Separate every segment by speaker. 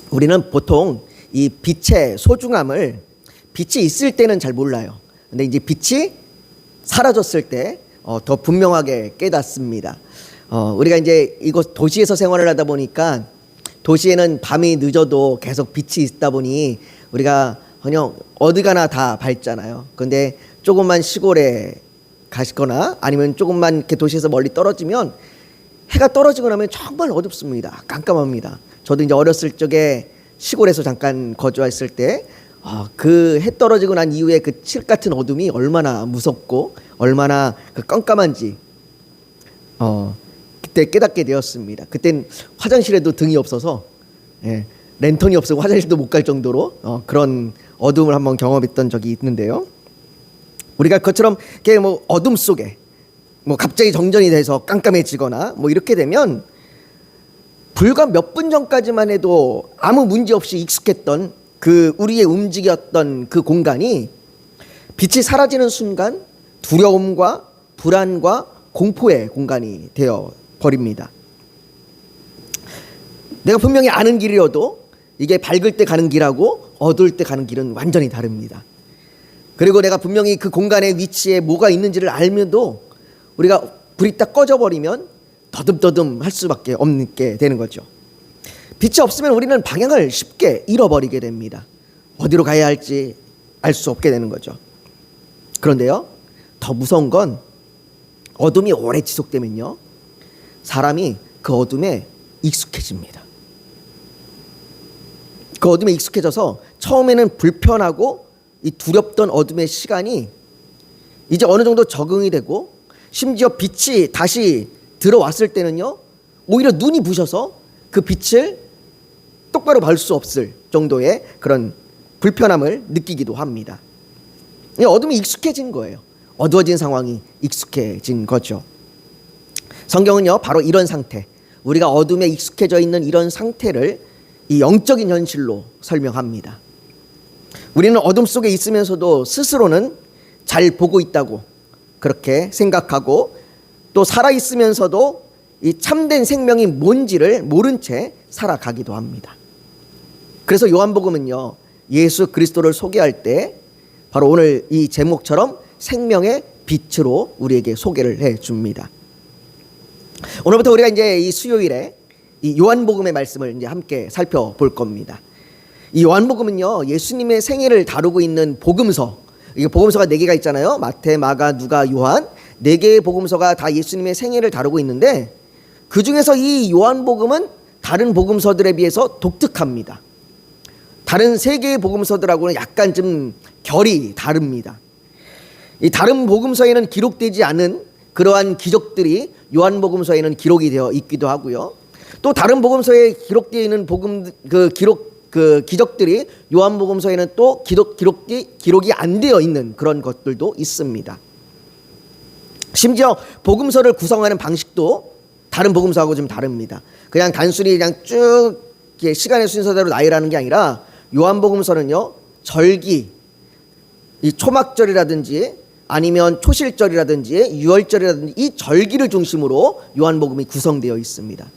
Speaker 1: 우리는 보통 이 빛의 소중함을 빛이 있을 때는 잘 몰라요. 근데 이제 빛이 사라졌을 때 더 분명하게 깨닫습니다. 우리가 이제 이곳 도시에서 생활을 하다 보니까 도시에는 밤이 늦어도 계속 빛이 있다 보니 우리가 그냥 어디 가나 다 밝잖아요. 근데 조금만 시골에 가시거나 아니면 조금만 이렇게 도시에서 멀리 떨어지면 해가 떨어지고 나면 정말 어둡습니다. 깜깜합니다. 저도 이제 어렸을 적에 시골에서 잠깐 거주했을 때 그 해 떨어지고 난 이후에 그 칠 같은 어둠이 얼마나 무섭고 얼마나 그 깜깜한지 그때 깨닫게 되었습니다. 그땐 화장실에도 등이 없어서 랜턴이 없어서 화장실도 못 갈 정도로 그런 어둠을 한번 경험했던 적이 있는데요. 우리가 그것처럼 이렇게 뭐 어둠 속에 뭐 갑자기 정전이 돼서 깜깜해지거나 뭐 이렇게 되면 불과 몇 분 전까지만 해도 아무 문제 없이 익숙했던 그 우리의 움직였던 그 공간이 빛이 사라지는 순간 두려움과 불안과 공포의 공간이 되어 버립니다. 내가 분명히 아는 길이어도 이게 밝을 때 가는 길하고 어두울 때 가는 길은 완전히 다릅니다. 그리고 내가 분명히 그 공간의 위치에 뭐가 있는지를 알면도 우리가 불이 딱 꺼져버리면 더듬더듬 할 수밖에 없게 되는 거죠. 빛이 없으면 우리는 방향을 쉽게 잃어버리게 됩니다. 어디로 가야 할지 알 수 없게 되는 거죠. 그런데요, 더 무서운 건 어둠이 오래 지속되면요, 사람이 그 어둠에 익숙해집니다. 그 어둠에 익숙해져서 처음에는 불편하고 이 두렵던 어둠의 시간이 이제 어느 정도 적응이 되고 심지어 빛이 다시 들어왔을 때는요, 오히려 눈이 부셔서 그 빛을 똑바로 볼 수 없을 정도의 그런 불편함을 느끼기도 합니다. 어둠이 익숙해진 거예요. 어두워진 상황이 익숙해진 거죠. 성경은요, 바로 이런 상태, 우리가 어둠에 익숙해져 있는 이런 상태를 이 영적인 현실로 설명합니다. 우리는 어둠 속에 있으면서도 스스로는 잘 보고 있다고 그렇게 생각하고, 또 살아있으면서도 이 참된 생명이 뭔지를 모른 채 살아가기도 합니다. 그래서 요한복음은요, 예수 그리스도를 소개할 때 바로 오늘 이 제목처럼 생명의 빛으로 우리에게 소개를 해줍니다. 오늘부터 우리가 이제 이 수요일에 이 요한복음의 말씀을 이제 함께 살펴볼 겁니다. 이 요한복음은요, 예수님의 생애를 다루고 있는 복음서, 이게 복음서가 4개가 있잖아요. 마태, 마가, 누가, 요한, 4개의 복음서가 다 예수님의 생애를 다루고 있는데, 그 중에서 이 요한복음은 다른 복음서들에 비해서 독특합니다. 다른 3개의 복음서들하고는 약간 좀 결이 다릅니다. 이 다른 복음서에는 기록되지 않은 그러한 기적들이 요한복음서에는 기록이 되어 있기도 하고요. 또 다른 복음서에 기록되어 있는 기적들이 요한복음서에는 또 기록이 안 되어 있는 그런 것들도 있습니다. 심지어 복음서를 구성하는 방식도 다른 복음서하고 좀 다릅니다. 그냥 단순히 그냥 쭉 시간의 순서대로 나열하는 게 아니라 요한복음서는요, 절기, 이 초막절이라든지 아니면 초실절이라든지 유월절이라든지 이 절기를 중심으로 요한복음이 구성되어 있습니다.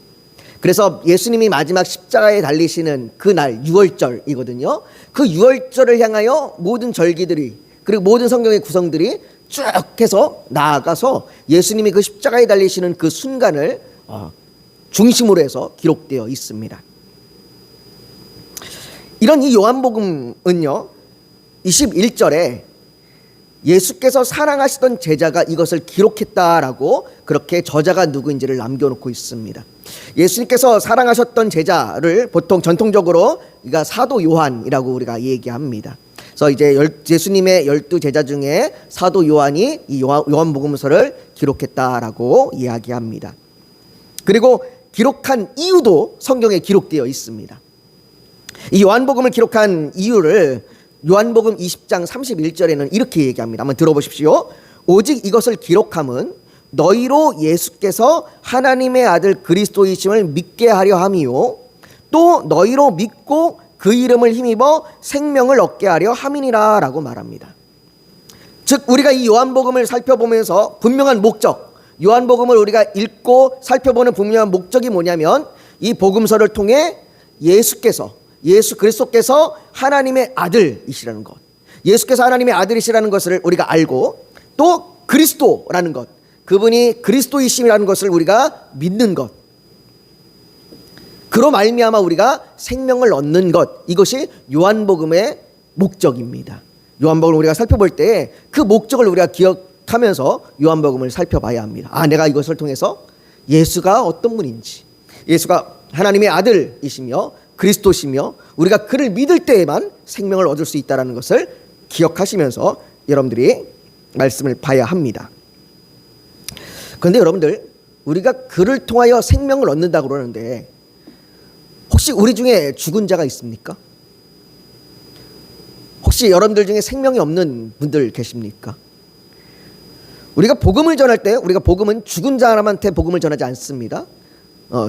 Speaker 1: 그래서 예수님이 마지막 십자가에 달리시는 그날 유월절이거든요. 그 유월절을 향하여 모든 절기들이, 그리고 모든 성경의 구성들이 쭉 해서 나아가서 예수님이 그 십자가에 달리시는 그 순간을 중심으로 해서 기록되어 있습니다. 이런 이 요한복음은요, 21절에 예수께서 사랑하시던 제자가 이것을 기록했다라고 그렇게 저자가 누구인지를 남겨놓고 있습니다. 예수님께서 사랑하셨던 제자를 보통 전통적으로 우리가 사도 요한이라고 우리가 얘기합니다. 그래서 이제 예수님의 12제자 중에 사도 요한이 이 요한복음서를 기록했다라고 이야기합니다. 그리고 기록한 이유도 성경에 기록되어 있습니다. 이 요한복음을 기록한 이유를 요한복음 20장 31절에는 이렇게 얘기합니다. 한번 들어보십시오. 오직 이것을 기록함은 너희로 예수께서 하나님의 아들 그리스도이심을 믿게 하려 함이요, 또 너희로 믿고 그 이름을 힘입어 생명을 얻게 하려 함이니라 라고 말합니다. 즉 우리가 이 요한복음을 살펴보면서 분명한 목적, 요한복음을 우리가 읽고 살펴보는 분명한 목적이 뭐냐면, 이 복음서를 통해 예수께서 예수 그리스도께서 하나님의 아들이시라는 것, 예수께서 하나님의 아들이시라는 것을 우리가 알고, 또 그리스도라는 것, 그분이 그리스도이심이라는 것을 우리가 믿는 것, 그로 말미암아 우리가 생명을 얻는 것, 이것이 요한복음의 목적입니다. 요한복음을 우리가 살펴볼 때 그 목적을 우리가 기억하면서 요한복음을 살펴봐야 합니다. 내가 이것을 통해서 예수가 어떤 분인지, 예수가 하나님의 아들이시며 그리스도시며 우리가 그를 믿을 때에만 생명을 얻을 수 있다는 것을 기억하시면서 여러분들이 말씀을 봐야 합니다. 그런데 여러분들, 우리가 그를 통하여 생명을 얻는다고 그러는데 혹시 우리 중에 죽은 자가 있습니까? 혹시 여러분들 중에 생명이 없는 분들 계십니까? 우리가 복음을 전할 때, 우리가 복음은 죽은 사람한테 복음을 전하지 않습니다.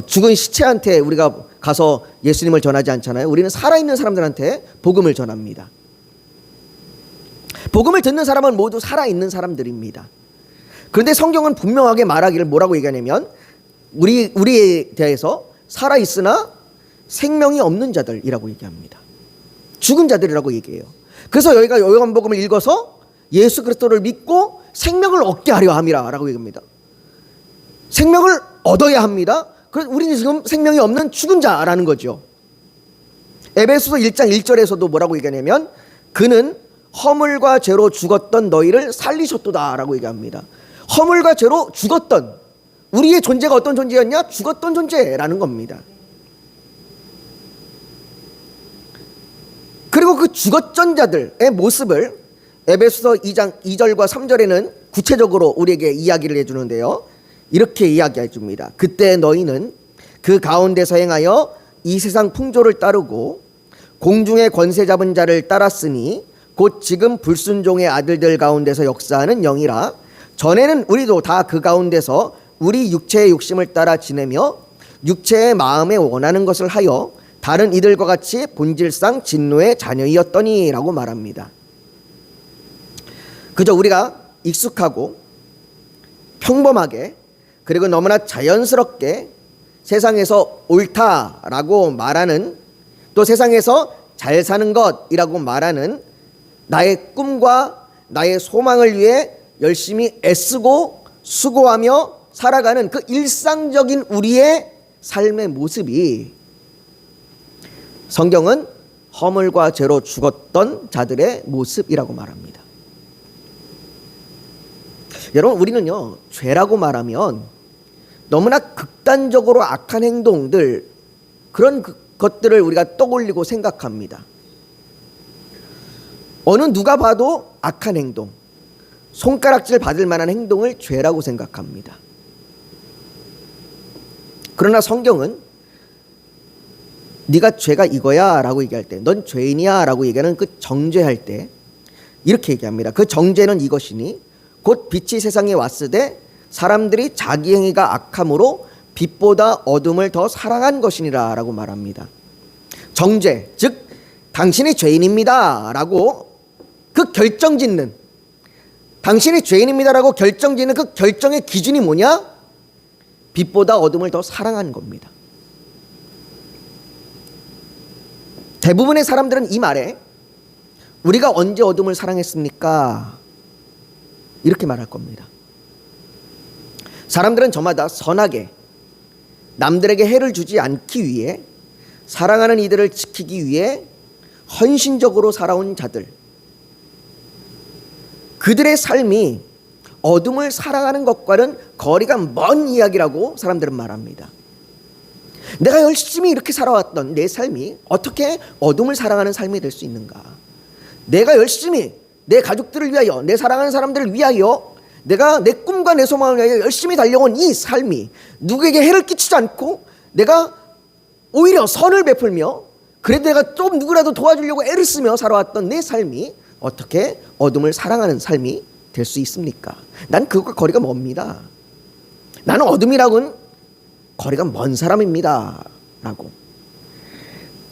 Speaker 1: 죽은 시체한테 우리가 가서 예수님을 전하지 않잖아요. 우리는 살아있는 사람들한테 복음을 전합니다. 복음을 듣는 사람은 모두 살아있는 사람들입니다. 그런데 성경은 분명하게 말하기를 뭐라고 얘기하냐면, 우리에 대해서 살아있으나 생명이 없는 자들이라고 얘기합니다. 죽은 자들이라고 얘기해요. 그래서 여기가 요한복음을 읽어서 예수 그리스도를 믿고 생명을 얻게 하려 함이라라고 얘기합니다. 생명을 얻어야 합니다. 그래서 우리는 지금 생명이 없는 죽은 자라는 거죠. 에베소서 1장 1절에서도 뭐라고 얘기하냐면, 그는 허물과 죄로 죽었던 너희를 살리셨도다라고 얘기합니다. 허물과 죄로 죽었던, 우리의 존재가 어떤 존재였냐? 죽었던 존재라는 겁니다. 그리고 그 죽었던 자들의 모습을 에베소서 2장 2절과 3절에는 구체적으로 우리에게 이야기를 해주는데요, 이렇게 이야기해 줍니다. 그때 너희는 그 가운데서 행하여 이 세상 풍조를 따르고 공중의 권세 잡은 자를 따랐으니 곧 지금 불순종의 아들들 가운데서 역사하는 영이라. 전에는 우리도 다 그 가운데서 우리 육체의 욕심을 따라 지내며 육체의 마음에 원하는 것을 하여 다른 이들과 같이 본질상 진노의 자녀이었더니 라고 말합니다. 그저 우리가 익숙하고 평범하게, 그리고 너무나 자연스럽게 세상에서 옳다라고 말하는, 또 세상에서 잘 사는 것이라고 말하는 나의 꿈과 나의 소망을 위해 열심히 애쓰고 수고하며 살아가는 그 일상적인 우리의 삶의 모습이 성경은 허물과 죄로 죽었던 자들의 모습이라고 말합니다. 여러분, 우리는요, 죄라고 말하면 너무나 극단적으로 악한 행동들, 그런 것들을 우리가 떠올리고 생각합니다. 어느 누가 봐도 악한 행동, 손가락질 받을 만한 행동을 죄라고 생각합니다. 그러나 성경은 네가 죄가 이거야 라고 얘기할 때, 넌 죄인이야 라고 얘기하는 그 정죄할 때 이렇게 얘기합니다. 그 정죄는 이것이니 곧 빛이 세상에 왔으되 사람들이 자기 행위가 악함으로 빛보다 어둠을 더 사랑한 것이니라 라고 말합니다. 정죄, 즉 당신이 죄인입니다 라고 그 결정짓는, 당신이 죄인입니다라고 결정짓는 그 결정의 기준이 뭐냐? 빛보다 어둠을 더 사랑한 겁니다. 대부분의 사람들은 이 말에 우리가 언제 어둠을 사랑했습니까? 이렇게 말할 겁니다. 사람들은 저마다 선하게 남들에게 해를 주지 않기 위해, 사랑하는 이들을 지키기 위해 헌신적으로 살아온 자들, 그들의 삶이 어둠을 사랑하는 것과는 거리가 먼 이야기라고 사람들은 말합니다. 내가 열심히 이렇게 살아왔던 내 삶이 어떻게 어둠을 사랑하는 삶이 될 수 있는가? 내가 열심히 내 가족들을 위하여, 내 사랑하는 사람들을 위하여, 내가 내 꿈과 내 소망을 위하여 열심히 달려온 이 삶이 누구에게 해를 끼치지 않고 내가 오히려 선을 베풀며, 그래도 내가 좀 누구라도 도와주려고 애를 쓰며 살아왔던 내 삶이 어떻게 어둠을 사랑하는 삶이 될 수 있습니까? 난 그것과 거리가 멉니다. 나는 어둠이라고는 거리가 먼 사람입니다 라고.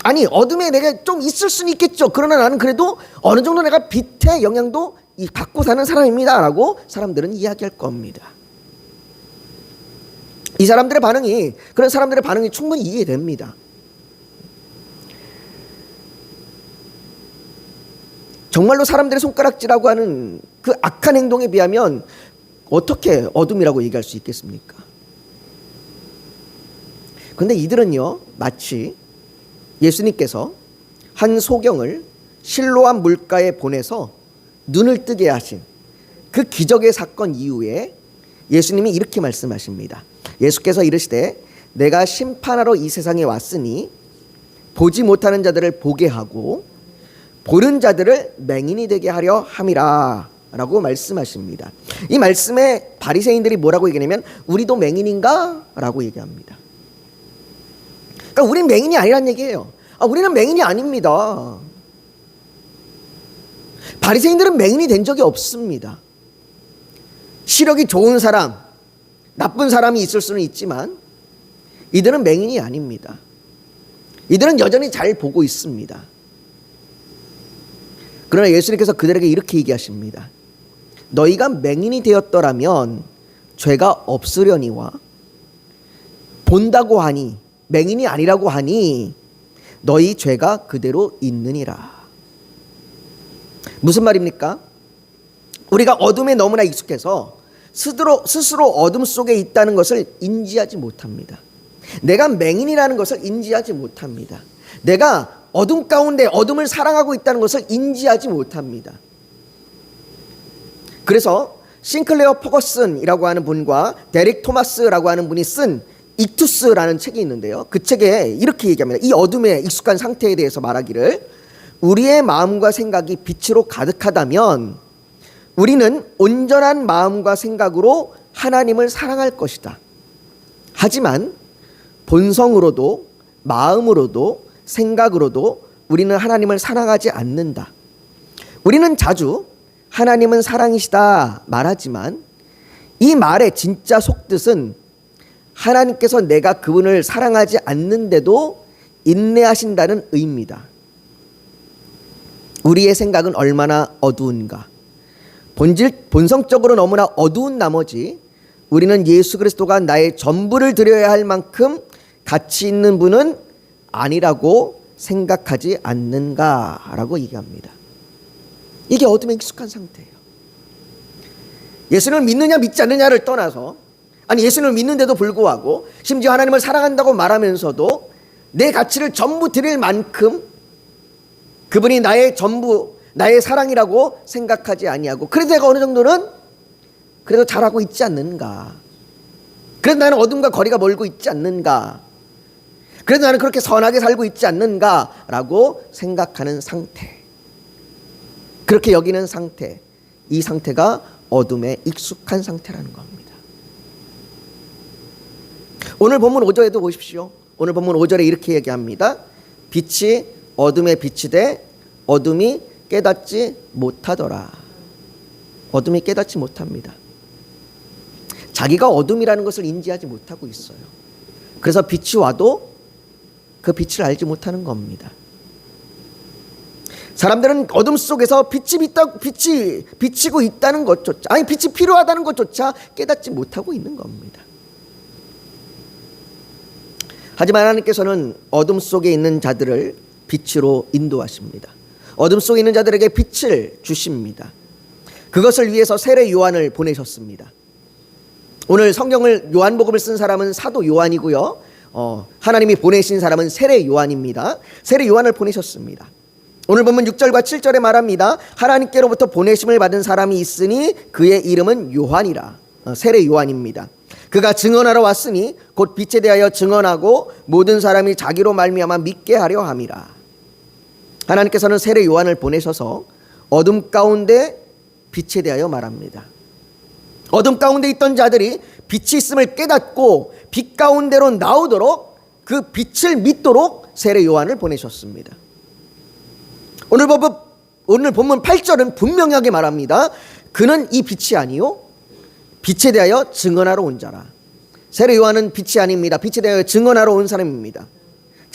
Speaker 1: 아니, 어둠에 내가 좀 있을 수는 있겠죠. 그러나 나는 그래도 어느 정도 내가 빛의 영향도 받고 사는 사람입니다 라고 사람들은 이야기할 겁니다. 이 사람들의 반응이, 그런 사람들의 반응이 충분히 이해됩니다. 정말로 사람들의 손가락질하고 하는 그 악한 행동에 비하면 어떻게 어둠이라고 얘기할 수 있겠습니까? 그런데 이들은요, 마치 예수님께서 한 소경을 실로암 물가에 보내서 눈을 뜨게 하신 그 기적의 사건 이후에 예수님이 이렇게 말씀하십니다. 예수께서 이르시되 내가 심판하러 이 세상에 왔으니 보지 못하는 자들을 보게 하고 보는 자들을 맹인이 되게 하려 함이라 라고 말씀하십니다. 이 말씀에 바리새인들이 뭐라고 얘기하냐면 우리도 맹인인가? 라고 얘기합니다. 그러니까 우린 맹인이 아니란 얘기예요. 우리는 맹인이 아닙니다. 바리새인들은 맹인이 된 적이 없습니다. 시력이 좋은 사람, 나쁜 사람이 있을 수는 있지만 이들은 맹인이 아닙니다. 이들은 여전히 잘 보고 있습니다. 그러나 예수님께서 그들에게 이렇게 얘기하십니다. 너희가 맹인이 되었더라면 죄가 없으려니와 본다고 하니 맹인이 아니라고 하니 너희 죄가 그대로 있느니라. 무슨 말입니까? 우리가 어둠에 너무나 익숙해서 스스로 어둠 속에 있다는 것을 인지하지 못합니다. 내가 맹인이라는 것을 인지하지 못합니다. 내가 어둠 가운데 어둠을 사랑하고 있다는 것을 인지하지 못합니다. 그래서 싱클레어 퍼거슨이라고 하는 분과 데릭 토마스라고 하는 분이 쓴 익투스라는 책이 있는데요. 그 책에 이렇게 얘기합니다. 이 어둠에 익숙한 상태에 대해서 말하기를 우리의 마음과 생각이 빛으로 가득하다면 우리는 온전한 마음과 생각으로 하나님을 사랑할 것이다. 하지만 본성으로도 마음으로도 생각으로도 우리는 하나님을 사랑하지 않는다. 우리는 자주 하나님은 사랑이시다 말하지만 이 말의 진짜 속뜻은 하나님께서 내가 그분을 사랑하지 않는데도 인내하신다는 의미입니다. 우리의 생각은 얼마나 어두운가. 본성적으로 너무나 어두운 나머지 우리는 예수 그리스도가 나의 전부를 드려야 할 만큼 가치 있는 분은 아니라고 생각하지 않는가라고 얘기합니다. 이게 어둠에 익숙한 상태예요. 예수님을 믿느냐 믿지 않느냐를 떠나서 예수님을 믿는데도 불구하고 심지어 하나님을 사랑한다고 말하면서도 내 가치를 전부 드릴 만큼 그분이 나의 전부 나의 사랑이라고 생각하지 아니하고 그래도 내가 어느 정도는 그래도 잘하고 있지 않는가. 그래도 나는 어둠과 거리가 멀고 있지 않는가. 그래도 나는 그렇게 선하게 살고 있지 않는가라고 생각하는 상태. 그렇게 여기는 상태. 이 상태가 어둠에 익숙한 상태라는 겁니다. 오늘 본문 5절에도 보십시오. 오늘 본문 5절에 이렇게 얘기합니다. 빛이 어둠에 빛이 돼 어둠이 깨닫지 못하더라. 어둠이 깨닫지 못합니다. 자기가 어둠이라는 것을 인지하지 못하고 있어요. 그래서 빛이 와도 그 빛을 알지 못하는 겁니다. 사람들은 어둠 속에서 빛이 비치고 있다는 것조차, 빛이 필요하다는 것조차 깨닫지 못하고 있는 겁니다. 하지만 하나님께서는 어둠 속에 있는 자들을 빛으로 인도하십니다. 어둠 속에 있는 자들에게 빛을 주십니다. 그것을 위해서 세례 요한을 보내셨습니다. 오늘 성경을 요한복음을 쓴 사람은 사도 요한이고요. 하나님이 보내신 사람은 세례 요한입니다. 세례 요한을 보내셨습니다. 오늘 보면 6절과 7절에 말합니다. 하나님께로부터 보내심을 받은 사람이 있으니 그의 이름은 요한이라. 세례 요한입니다. 그가 증언하러 왔으니 곧 빛에 대하여 증언하고 모든 사람이 자기로 말미암아 믿게 하려 함이라. 하나님께서는 세례 요한을 보내셔서 어둠 가운데 빛에 대하여 말합니다. 어둠 가운데 있던 자들이 빛이 있음을 깨닫고 빛 가운데로 나오도록 그 빛을 믿도록 세례 요한을 보내셨습니다. 오늘 본문 8절은 분명하게 말합니다. 그는 이 빛이 아니요 빛에 대하여 증언하러 온 자라. 세례 요한은 빛이 아닙니다. 빛에 대하여 증언하러 온 사람입니다.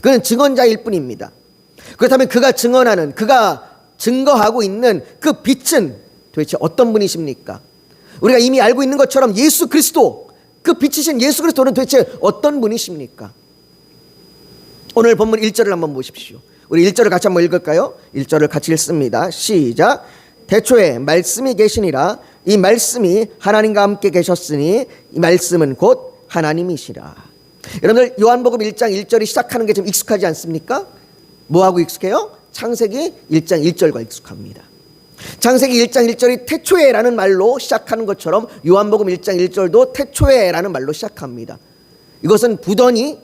Speaker 1: 그는 증언자일 뿐입니다. 그렇다면 그가 증거하고 있는 그 빛은 도대체 어떤 분이십니까? 우리가 이미 알고 있는 것처럼 예수 그리스도, 그 빛이신 예수 그리스도는 도대체 어떤 분이십니까? 오늘 본문 1절을 한번 보십시오. 우리 1절을 같이 한번 읽을까요? 1절을 같이 읽습니다. 시작. 태초에 말씀이 계시니라. 이 말씀이 하나님과 함께 계셨으니 이 말씀은 곧 하나님이시라. 여러분들 요한복음 1장 1절이 시작하는 게 좀 익숙하지 않습니까? 뭐하고 익숙해요? 창세기 1장 1절과 익숙합니다. 창세기 1장 1절이 태초에라는 말로 시작하는 것처럼 요한복음 1장 1절도 태초에라는 말로 시작합니다. 이것은 부단히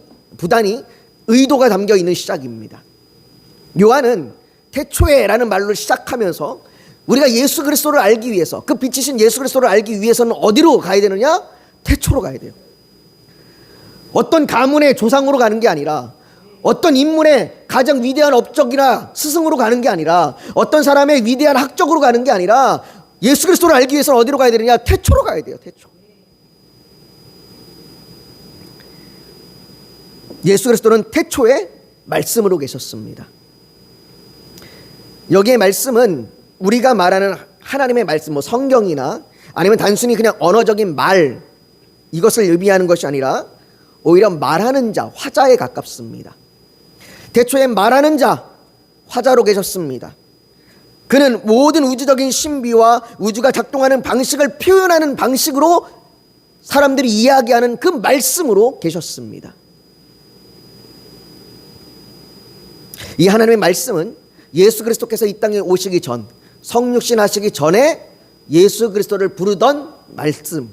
Speaker 1: 의도가 담겨 있는 시작입니다. 요한은 태초에라는 말로 시작하면서 우리가 예수 그리스도를 알기 위해서, 그 빛이신 예수 그리스도를 알기 위해서는 어디로 가야 되느냐? 태초로 가야 돼요. 어떤 가문의 조상으로 가는 게 아니라, 어떤 인물의 가장 위대한 업적이나 스승으로 가는 게 아니라, 어떤 사람의 위대한 학적으로 가는 게 아니라, 예수 그리스도를 알기 위해서는 어디로 가야 되느냐? 태초로 가야 돼요. 태초. 예수 그리스도는 태초에 말씀으로 계셨습니다. 여기에 말씀은 우리가 말하는 하나님의 말씀, 뭐 성경이나 아니면 단순히 그냥 언어적인 말, 이것을 의미하는 것이 아니라 오히려 말하는 자, 화자에 가깝습니다. 태초에 말하는 자, 화자로 계셨습니다. 그는 모든 우주적인 신비와 우주가 작동하는 방식을 표현하는 방식으로 사람들이 이야기하는 그 말씀으로 계셨습니다. 이 하나님의 말씀은 예수 그리스도께서 이 땅에 오시기 전, 성육신 하시기 전에 예수 그리스도를 부르던 말씀,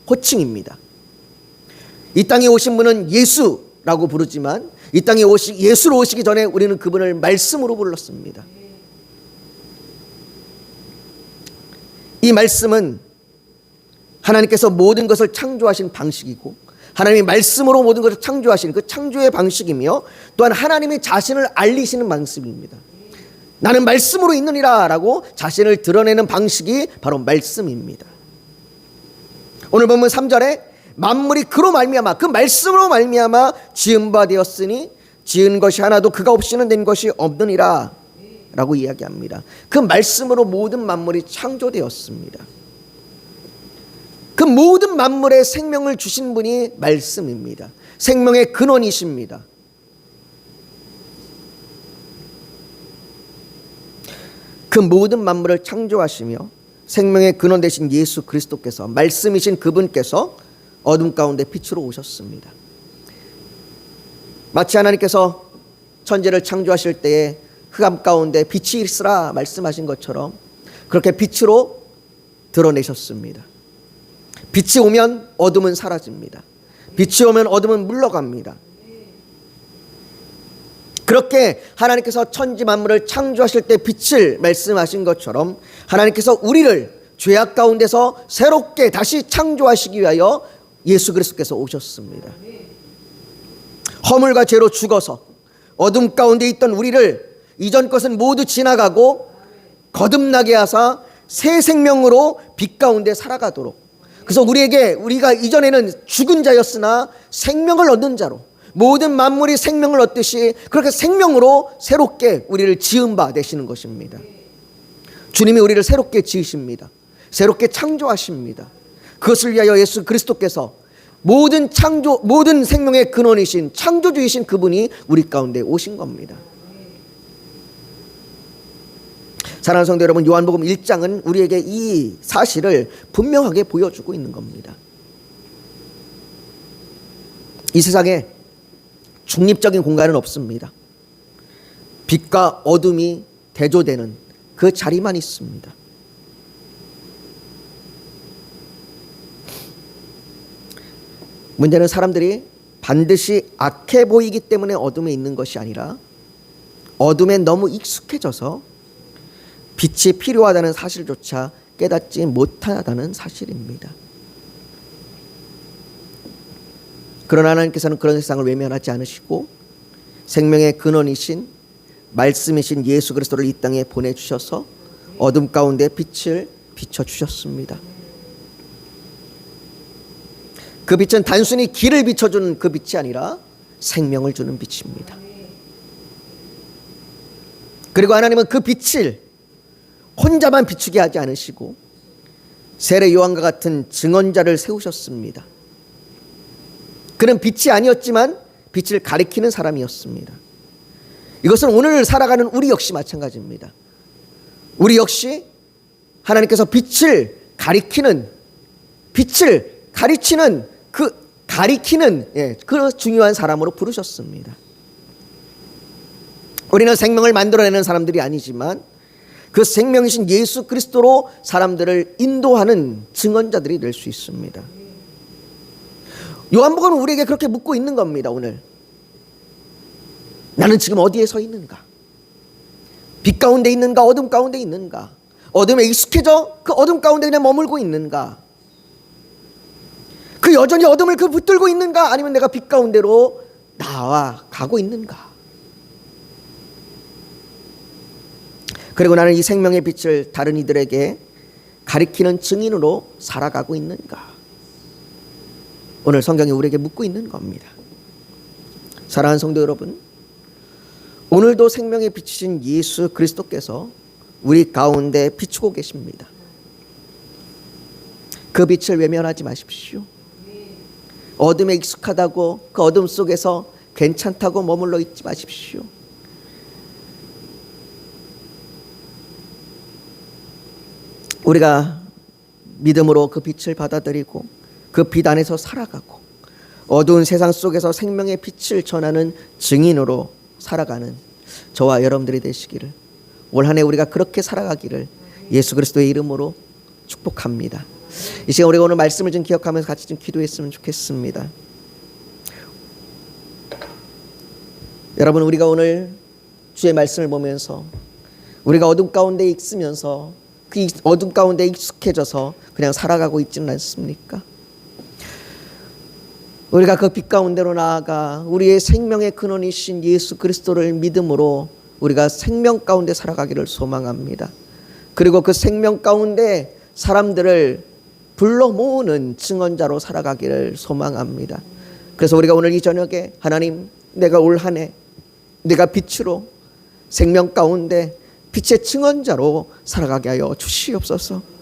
Speaker 1: 호칭입니다. 이 땅에 오신 분은 예수라고 부르지만 이 땅에 예수로 오시기 전에 우리는 그분을 말씀으로 불렀습니다. 이 말씀은 하나님께서 모든 것을 창조하신 방식이고, 하나님이 말씀으로 모든 것을 창조하신 그 창조의 방식이며, 또한 하나님이 자신을 알리시는 방식입니다. 나는 말씀으로 있느니라 라고 자신을 드러내는 방식이 바로 말씀입니다. 오늘 보면 3절에 만물이 그로 말미암아, 그 말씀으로 말미암아 지은 바 되었으니 지은 것이 하나도 그가 없이는 된 것이 없느니라 라고 이야기합니다. 그 말씀으로 모든 만물이 창조되었습니다. 그 모든 만물에 생명을 주신 분이 말씀입니다. 생명의 근원이십니다. 그 모든 만물을 창조하시며 생명의 근원 되신 예수 그리스도께서, 말씀이신 그분께서 어둠 가운데 빛으로 오셨습니다. 마치 하나님께서 천지를 창조하실 때에 흑암 가운데 빛이 있으라 말씀하신 것처럼 그렇게 빛으로 드러내셨습니다. 빛이 오면 어둠은 사라집니다. 빛이 오면 어둠은 물러갑니다. 그렇게 하나님께서 천지 만물을 창조하실 때 빛을 말씀하신 것처럼 하나님께서 우리를 죄악 가운데서 새롭게 다시 창조하시기 위하여 예수 그리스도께서 오셨습니다. 허물과 죄로 죽어서 어둠 가운데 있던 우리를 이전 것은 모두 지나가고 거듭나게 하사 새 생명으로 빛 가운데 살아가도록, 그래서 우리가 이전에는 죽은 자였으나 생명을 얻는 자로, 모든 만물이 생명을 얻듯이 그렇게 생명으로 새롭게 우리를 지은 바 되시는 것입니다. 주님이 우리를 새롭게 지으십니다. 새롭게 창조하십니다. 그것을 위하여 예수 그리스도께서 모든 생명의 근원이신 창조주이신 그분이 우리 가운데 오신 겁니다. 사랑하는 성도 여러분, 요한복음 1장은 우리에게 이 사실을 분명하게 보여주고 있는 겁니다. 이 세상에 중립적인 공간은 없습니다. 빛과 어둠이 대조되는 그 자리만 있습니다. 문제는 사람들이 반드시 악해 보이기 때문에 어둠에 있는 것이 아니라 어둠에 너무 익숙해져서 빛이 필요하다는 사실조차 깨닫지 못하다는 사실입니다. 그러나 하나님께서는 그런 세상을 외면하지 않으시고 생명의 근원이신 말씀이신 예수 그리스도를 이 땅에 보내주셔서 어둠 가운데 빛을 비춰주셨습니다. 그 빛은 단순히 길을 비춰주는 그 빛이 아니라 생명을 주는 빛입니다. 그리고 하나님은 그 빛을 혼자만 비추게 하지 않으시고 세례 요한과 같은 증언자를 세우셨습니다. 그는 빛이 아니었지만 빛을 가리키는 사람이었습니다. 이것은 오늘 살아가는 우리 역시 마찬가지입니다. 우리 역시 하나님께서 빛을 가리키는 그 중요한 사람으로 부르셨습니다. 우리는 생명을 만들어내는 사람들이 아니지만 그 생명이신 예수 그리스도로 사람들을 인도하는 증언자들이 될 수 있습니다. 요한복음은 우리에게 그렇게 묻고 있는 겁니다. 오늘 나는 지금 어디에 서 있는가? 빛 가운데 있는가? 어둠 가운데 있는가? 어둠에 익숙해져 그 어둠 가운데 그냥 머물고 있는가? 그 여전히 어둠을 붙들고 있는가? 아니면 내가 빛 가운데로 나아가고 있는가? 그리고 나는 이 생명의 빛을 다른 이들에게 가리키는 증인으로 살아가고 있는가? 오늘 성경이 우리에게 묻고 있는 겁니다. 사랑하는 성도 여러분, 오늘도 생명의 빛이신 예수 그리스도께서 우리 가운데 비추고 계십니다. 그 빛을 외면하지 마십시오. 어둠에 익숙하다고 그 어둠 속에서 괜찮다고 머물러 있지 마십시오. 우리가 믿음으로 그 빛을 받아들이고 그 빛 안에서 살아가고 어두운 세상 속에서 생명의 빛을 전하는 증인으로 살아가는 저와 여러분들이 되시기를, 올 한 해 우리가 그렇게 살아가기를 예수 그리스도의 이름으로 축복합니다. 이 시간 우리가 오늘 말씀을 좀 기억하면서 같이 좀 기도했으면 좋겠습니다. 여러분, 우리가 오늘 주의 말씀을 보면서 우리가 어둠 가운데 있으면서 그 어둠 가운데 익숙해져서 그냥 살아가고 있지는 않습니까? 우리가 그 빛 가운데로 나아가 우리의 생명의 근원이신 예수 그리스도를 믿음으로 우리가 생명 가운데 살아가기를 소망합니다. 그리고 그 생명 가운데 사람들을 불러 모으는 증언자로 살아가기를 소망합니다. 그래서 우리가 오늘 이 저녁에 하나님, 내가 올 한 해 내가 빛으로 생명 가운데 빛의 증언자로 살아가게 하여 주시옵소서.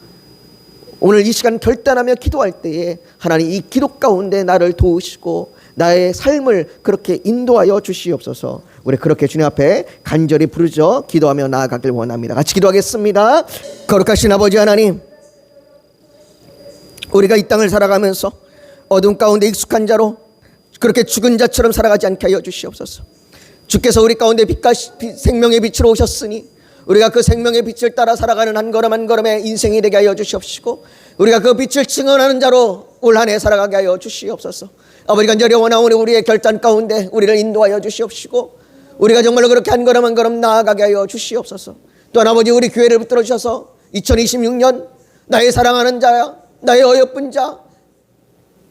Speaker 1: 오늘 이 시간 결단하며 기도할 때에 하나님 이 기도 가운데 나를 도우시고 나의 삶을 그렇게 인도하여 주시옵소서. 우리 그렇게 주님 앞에 간절히 부르짖어 기도하며 나아가길 원합니다. 같이 기도하겠습니다. 거룩하신 아버지 하나님, 우리가 이 땅을 살아가면서 어둠 가운데 익숙한 자로 그렇게 죽은 자처럼 살아가지 않게 하여 주시옵소서. 주께서 우리 가운데 생명의 빛으로 오셨으니 우리가 그 생명의 빛을 따라 살아가는 한 걸음 한 걸음의 인생이 되게 하여 주시옵시고 우리가 그 빛을 증언하는 자로 올 한 해 살아가게 하여 주시옵소서. 아버지, 간절히 원하오니 우리의 결단 가운데 우리를 인도하여 주시옵시고 우리가 정말로 그렇게 한 걸음 한 걸음 나아가게 하여 주시옵소서. 또한 아버지, 우리 교회를 붙들어 주셔서 2026년 나의 사랑하는 자야, 나의 어여쁜 자,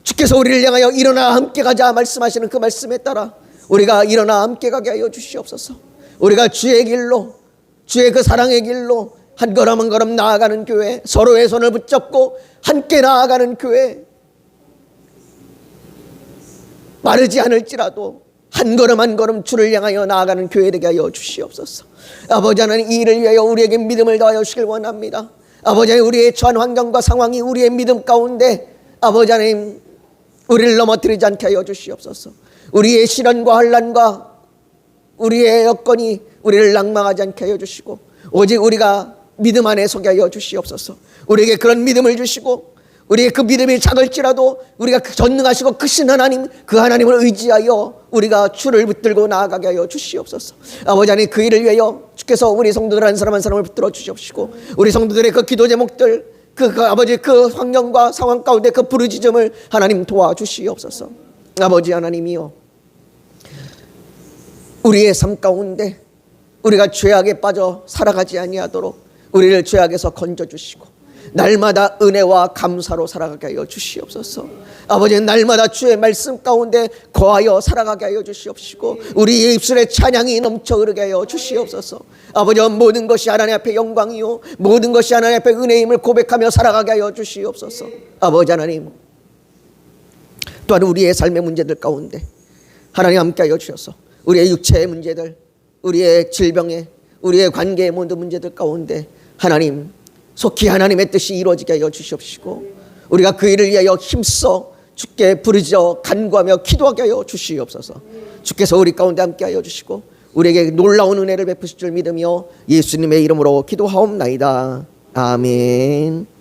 Speaker 1: 주께서 우리를 향하여 일어나 함께 가자 말씀하시는 그 말씀에 따라 우리가 일어나 함께 가게 하여 주시옵소서. 우리가 주의 길로, 주의 그 사랑의 길로 한 걸음 한 걸음 나아가는 교회, 서로의 손을 붙잡고 함께 나아가는 교회, 마르지 않을지라도 한 걸음 한 걸음 주를 향하여 나아가는 교회 되게 하여 주시옵소서. 아버지 하나님, 이 일을 위하여 우리에게 믿음을 더하여 주시길 원합니다. 아버지 하나님, 우리의 처한 환경과 상황이 우리의 믿음 가운데 아버지 하나님 우리를 넘어뜨리지 않게 하여 주시옵소서. 우리의 시련과 환난과 우리의 여건이 우리를 낭망하지 않게 하여 주시고 오직 우리가 믿음 안에 서게 하여 주시옵소서. 우리에게 그런 믿음을 주시고 우리의 그 믿음이 작을지라도 우리가 그 전능하시고 크신 하나님, 그 하나님을 의지하여 우리가 주를 붙들고 나아가게 하여 주시옵소서. 아버지 하나님, 그 일을 위하여 주께서 우리 성도들 한 사람 한 사람을 붙들어 주시옵시고 우리 성도들의 그 기도 제목들, 아버지 그 환경과 상황 가운데 그 부르짖음을 하나님 도와주시옵소서. 아버지 하나님이여, 우리의 삶 가운데 우리가 죄악에 빠져 살아가지 아니하도록 우리를 죄악에서 건져주시고 날마다 은혜와 감사로 살아가게 하여 주시옵소서. 아버지, 날마다 주의 말씀 가운데 거하여 살아가게 하여 주시옵시고 우리의 입술에 찬양이 넘쳐 흐르게 하여 주시옵소서. 아버지, 모든 것이 하나님 앞에 영광이요 모든 것이 하나님 앞에 은혜임을 고백하며 살아가게 하여 주시옵소서. 아버지 하나님, 또한 우리의 삶의 문제들 가운데 하나님 함께 하여 주셔서 우리의 육체의 문제들, 우리의 질병의, 우리의 관계의 모든 문제들 가운데 하나님 속히 하나님의 뜻이 이루어지게 하여 주시옵시고 우리가 그 일을 위하여 힘써 주께 부르짖어 간구하며 기도하게 하여 주시옵소서. 주께서 우리 가운데 함께 하여 주시고 우리에게 놀라운 은혜를 베푸실 줄 믿으며 예수님의 이름으로 기도하옵나이다. 아멘.